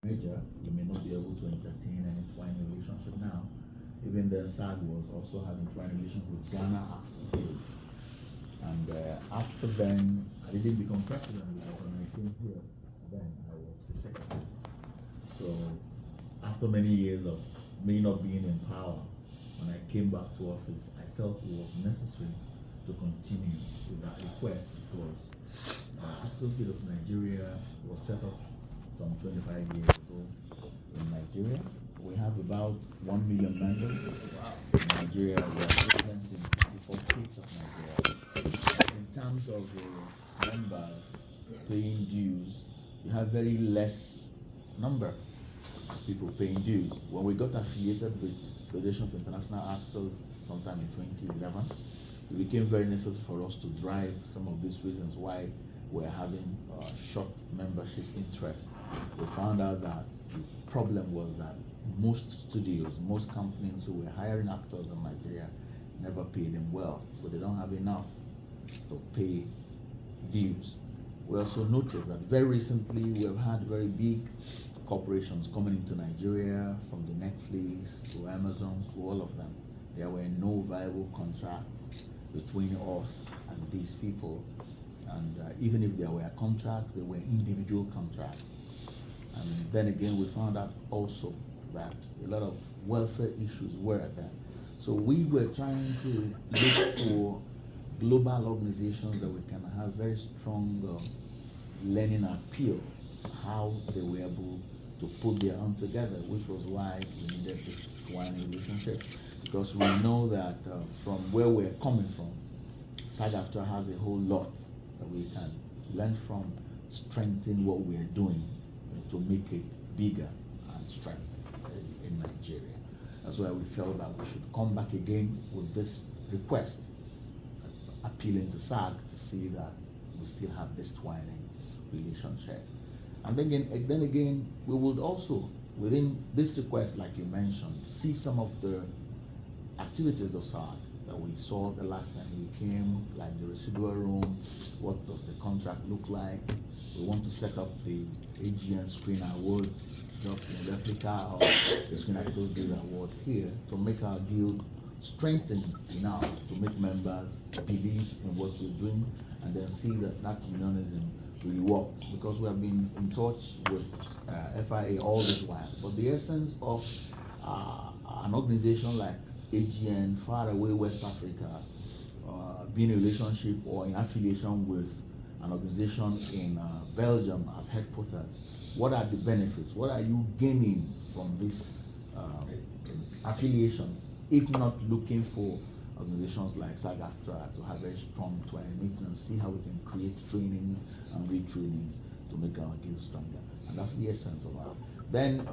major, you may not be able to entertain any twine relationship now. Even then, SAG was also having twine relations with Ghana after this. And after then, I didn't become president when I came here. Then I was the secretary. So after many years of me not being in power, when I came back to office, I felt it was necessary to continue with that request because Actors Guild of Nigeria was set up some 25 years ago in Nigeria. We have about 1 million members. In Nigeria, we are present in 24 states of Nigeria. In terms of the members paying dues, you have very less number of people paying dues. When we got affiliated with Federation of International Actors sometime in 2011, it became very necessary for us to drive some of these reasons why we're having short membership interest. We found out that the problem was that most studios, most companies who were hiring actors in Nigeria never pay them well, so they don't have enough to pay dues. We also noticed that very recently we've had very big corporations coming into Nigeria, from the Netflix to Amazon to all of them. There were no viable contracts between us and these people, and even if there were contracts, they were individual contracts. And then again, we found out also that a lot of welfare issues were there. So we were trying to look for global organizations that we can have very strong learning appeal, how they were able to put their own together, which was why we needed this twine relationship. Because we know that from where we're coming from, SAGAFTRA has a whole lot that we can learn from, strengthen what we're doing to make it bigger and strengthen in Nigeria. That's why we felt that we should come back again with this request, appealing to SAG to see that we still have this twining relationship. And then again, we would also, within this request, like you mentioned, see some of the activities of SAG that we saw the last time we came, like the residual room. What does the contract look like? We want to set up the AGN Screen Awards, just in replica of the Screen Actors Guild Award here, to make our guild strengthen enough to make members believe in what we're doing, and then see that unionism really works. Because we have been in touch with FIA all this while, but the essence of an organization like AGN, far away West Africa, being in a relationship or in affiliation with an organization in Belgium as headquarters, what are the benefits? What are you gaining from these affiliations, if not looking for organizations like SAGAFTRA to have very strong twine meetings and see how we can create trainings and retrainings to make our guild stronger? And that's the essence of our. Then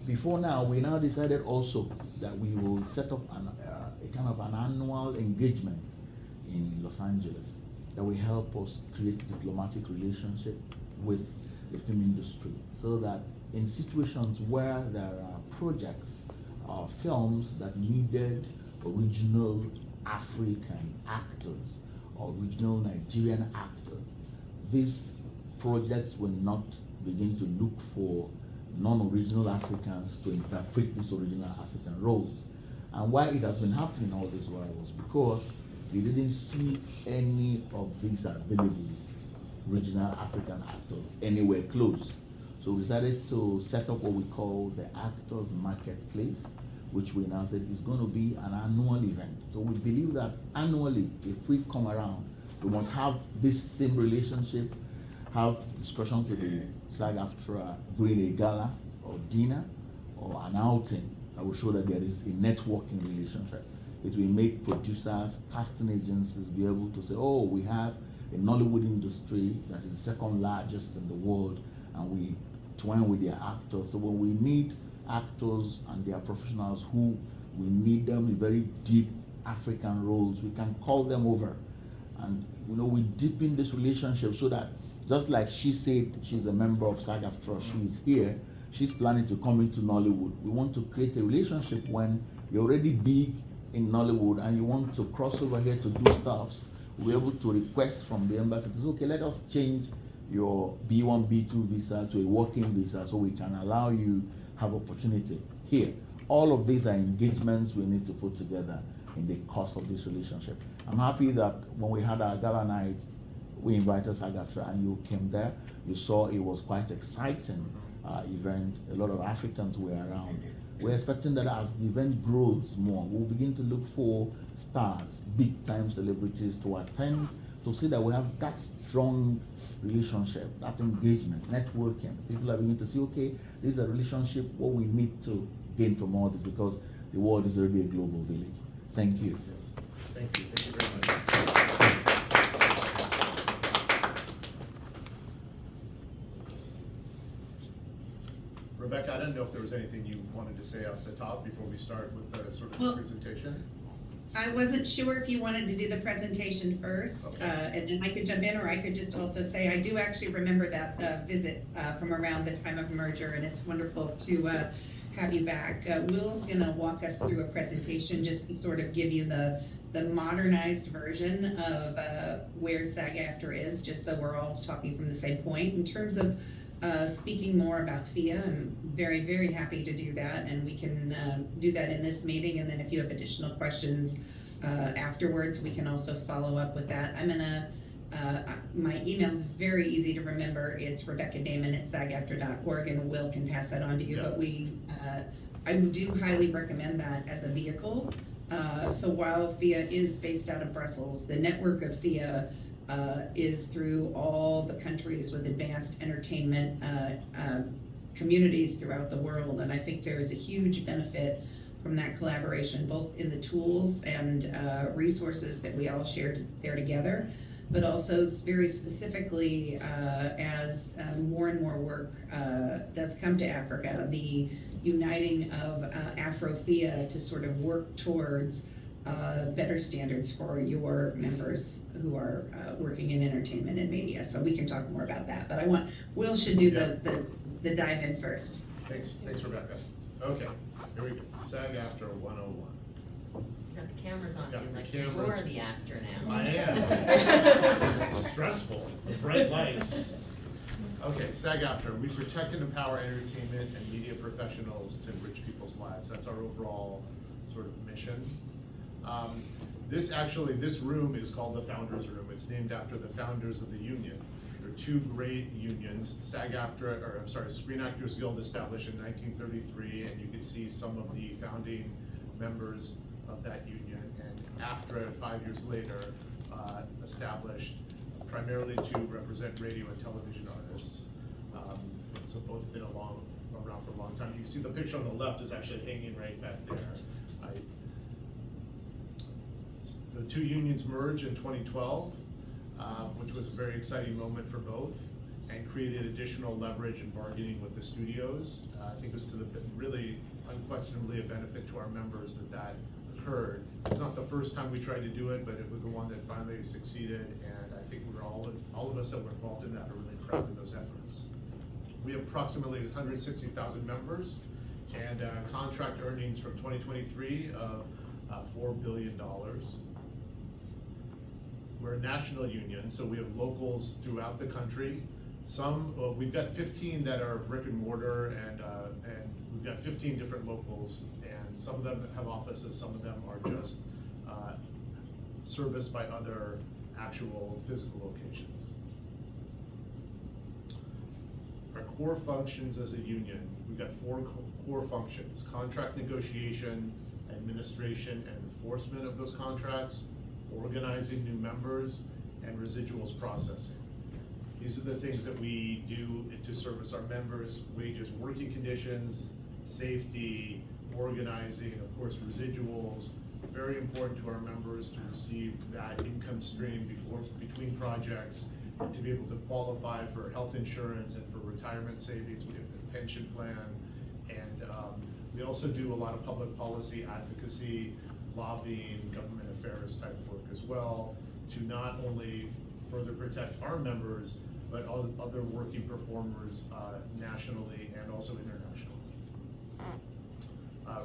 before now, we now decided also that we will set up a kind of an annual engagement in Los Angeles that will help us create diplomatic relationship with the film industry, so that in situations where there are projects or films that needed original African actors or original Nigerian actors, these projects will not begin to look for non-original Africans to interpret these original African roles. And why it has been happening all this while was because we didn't see any of these available original African actors anywhere close. So we decided to set up what we call the Actors Marketplace, which we now said is going to be an annual event. So we believe that annually, if we come around, we must have this same relationship, have discussions with the SAGAFTRA during a gala or dinner or an outing that will show that there is a networking relationship. It will make producers, casting agencies be able to say, oh, we have a Nollywood industry that is the second largest in the world, and we twine with their actors. So when we need actors and their professionals who we need them in very deep African roles, we can call them over. And we deepen this relationship so that, just like she said, she's a member of SAGAFTRA, she's here, she's planning to come into Nollywood. We want to create a relationship when you're already big in Nollywood and you want to cross over here to do stuff. We're able to request from the embassy, okay, let us change your B1, B2 visa to a working visa, so we can allow you have opportunity here. All of these are engagements we need to put together in the course of this relationship. I'm happy that when we had our gala night, we invited SAGAFTRA and you came there. You saw it was quite exciting event. A lot of Africans were around. We're expecting that as the event grows more, we'll begin to look for stars, big time celebrities to attend, to see that we have that strong relationship, that engagement, networking. People are beginning to see, okay, this is a relationship, what we need to gain from all this, because the world is already a global village. Thank you. Yes. Thank you very much. Rebecca, I don't know if there was anything you wanted to say off the top before we start with the sort of the presentation. I wasn't sure if you wanted to do the presentation first, Okay. and then I could jump in, or I could just also say, I do actually remember that visit from around the time of merger, and it's wonderful to have you back. Will's gonna walk us through a presentation just to sort of give you the modernized version of where SAGAFTRA is, just so we're all talking from the same point. In terms of speaking more about FIA, I'm very, very happy to do that, and we can do that in this meeting, and then if you have additional questions afterwards, we can also follow up with that. I'm gonna, my email's very easy to remember. It's RebeccaDamon@sagaftra.org, and Will can pass that on to you, Yeah. but I do highly recommend that as a vehicle. So while FIA is based out of Brussels, the network of FIA is through all the countries with advanced entertainment communities throughout the world, and I think there is a huge benefit from that collaboration, both in the tools and resources that we all share there together, but also very specifically as more and more work does come to Africa, the uniting of Afro-FIA to sort of work towards better standards for your members who are working in entertainment and media. So we can talk more about that, but Will should do the dive in first. Thanks, Rebecca. Okay, here we go. SAG-AFTRA 101. Got the cameras on Got you, the like cameras. you're the actor now. I am. It's stressful, the bright lights. Okay, SAG-AFTRA, we protect and empower entertainment and media professionals to enrich people's lives. That's our overall sort of mission. This room is called the Founders Room. It's named after the founders of the union. There are two great unions, Screen Actors Guild, established in 1933, and you can see some of the founding members of that union. And AFTRA, 5 years later, established primarily to represent radio and television artists. So both have been around for a long time. You can see the picture on the left is actually hanging right back there. The two unions merged in 2012, which was a very exciting moment for both, and created additional leverage and bargaining with the studios. I think it was to the really unquestionably a benefit to our members that occurred. It's not the first time we tried to do it, but it was the one that finally succeeded, and I think we're all of us that were involved in that are really proud of those efforts. We have approximately 160,000 members, and contract earnings from 2023 of $4 billion. We're a national union, so we have locals throughout the country. We've got 15 that are brick and mortar, and we've got 15 different locals, and some of them have offices, some of them are just serviced by other actual physical locations. Our core functions as a union, we've got 4 core functions: contract negotiation, administration and enforcement of those contracts, organizing new members, and residuals processing. These are the things that we do to service our members: wages, working conditions, safety, organizing, and of course residuals. Very important to our members to receive that income stream between projects, and to be able to qualify for health insurance and for retirement savings. We have the pension plan, and we also do a lot of public policy advocacy, lobbying, government affairs type work as well, to not only further protect our members, but other working performers nationally and also internationally.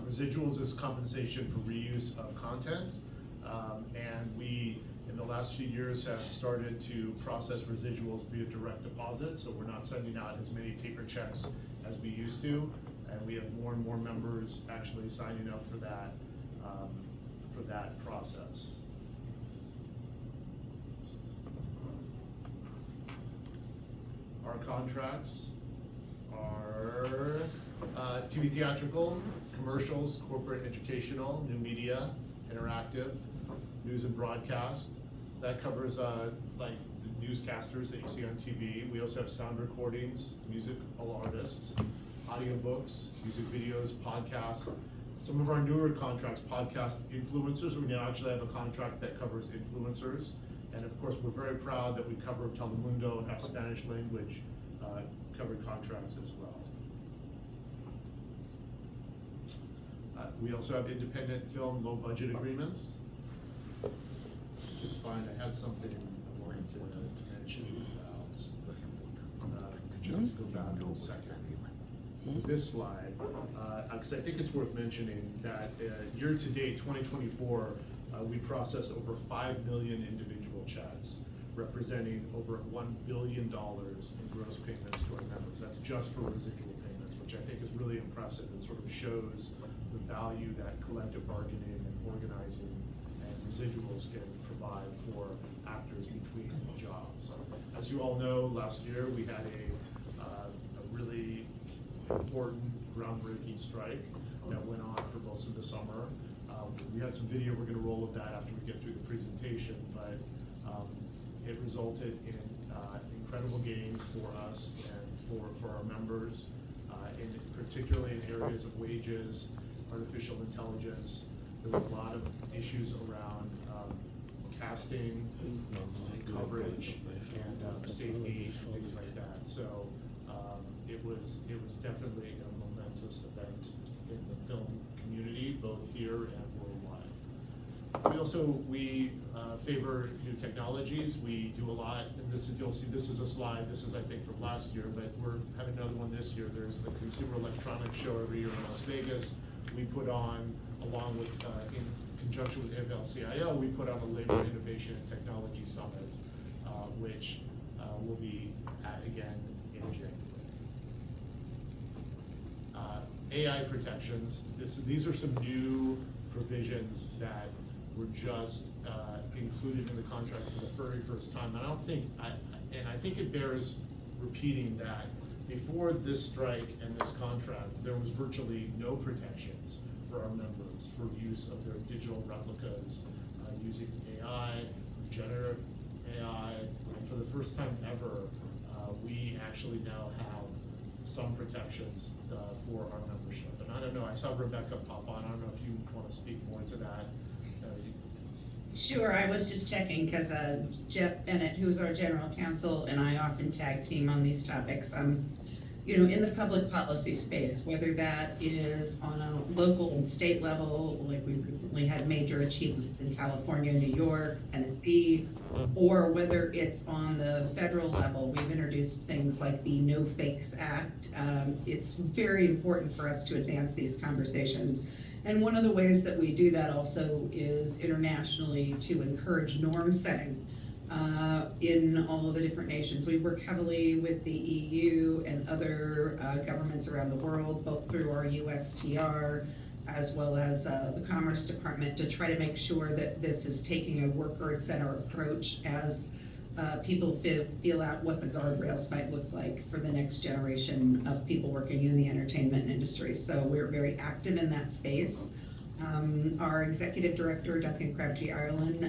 Residuals is compensation for reuse of content, and we in the last few years have started to process residuals via direct deposit, so we're not sending out as many paper checks as we used to, and we have more and more members actually signing up for that process. Our contracts are TV theatrical, commercials, corporate educational, new media, interactive, news and broadcast. That covers like the newscasters that you see on TV. We also have sound recordings, musical artists, audiobooks, music videos, podcasts. Some of our newer contracts, podcast influencers, we now actually have a contract that covers influencers. And of course, we're very proud that we cover Telemundo and have Spanish language covered contracts as well. We also have independent film low budget agreements. Just find I had something I wanted to mention about. Just go back for a second. This slide, because I think it's worth mentioning that year to date, 2024, we processed over 5 million individual checks, representing over $1 billion in gross payments to our members. That's just for residual payments, which I think is really impressive and sort of shows the value that collective bargaining and organizing and residuals can provide for actors between jobs. As you all know, last year we had a really important groundbreaking strike that went on for most of the summer. We have some video we're going to roll of that after we get through the presentation, but it resulted in incredible gains for us and for our members, particularly in areas of wages, artificial intelligence. There were a lot of issues around casting, coverage, and safety, things like that. So it was definitely a momentous event in the film community, both here and worldwide. We also favor new technologies. We do a lot, and this is, you'll see this is a slide. This is I think from last year, but we're having another one this year. There's the Consumer Electronics Show every year in Las Vegas. We put on, along with in conjunction with AFL-CIO, we put on a Labor Innovation and Technology Summit, which will be at again in January. AI protections. These are some new provisions that were just included in the contract for the very first time. And I think it bears repeating that before this strike and this contract, there was virtually no protections for our members for use of their digital replicas using AI, generative AI, and for the first time ever, we actually now have some protections for our membership. And I don't know, I saw Rebecca pop on. I don't know if you want to speak more to that. Sure, I was just checking because Jeff Bennett, who's our general counsel, and I often tag team on these topics. You know, in the public policy space, whether that is on a local and state level, like we recently had major achievements in California, New York, Tennessee, or whether it's on the federal level, we've introduced things like the No Fakes Act. It's very important for us to advance these conversations. And one of the ways that we do that also is internationally to encourage norm setting in all of the different nations. We work heavily with the EU and other governments around the world, both through our USTR as well as the Commerce Department, to try to make sure that this is taking a worker-centered approach as people feel out what the guardrails might look like for the next generation of people working in the entertainment industry. So we're very active in that space. Our executive director, Duncan Crabtree Ireland,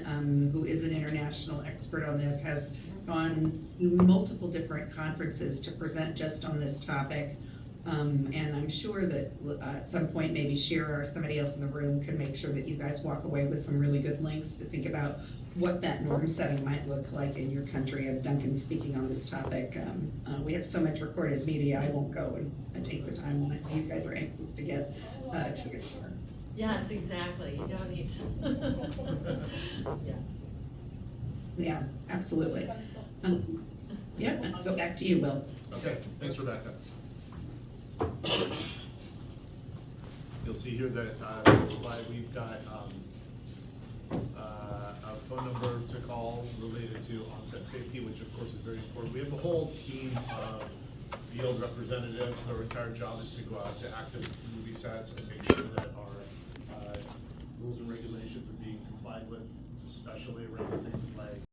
who is an international expert on this, has gone to multiple different conferences to present just on this topic. And I'm sure that at some point maybe Shira or somebody else in the room can make sure that you guys walk away with some really good links to think about what that norm setting might look like in your country. Of Duncan speaking on this topic. We have so much recorded media, I won't go and take the time on it. You guys are anxious to get to it. Yes, exactly. You don't need to. Yeah. Yeah, absolutely. Yep, and I'll go back to you, Will. Okay, thanks, Rebecca. You'll see here that slide we've got a phone number to call related to onset safety, which of course is very important. We have a whole team of field representatives. Their entire job is to go out to active movie sets and make sure that our rules and regulations are being complied with, especially around things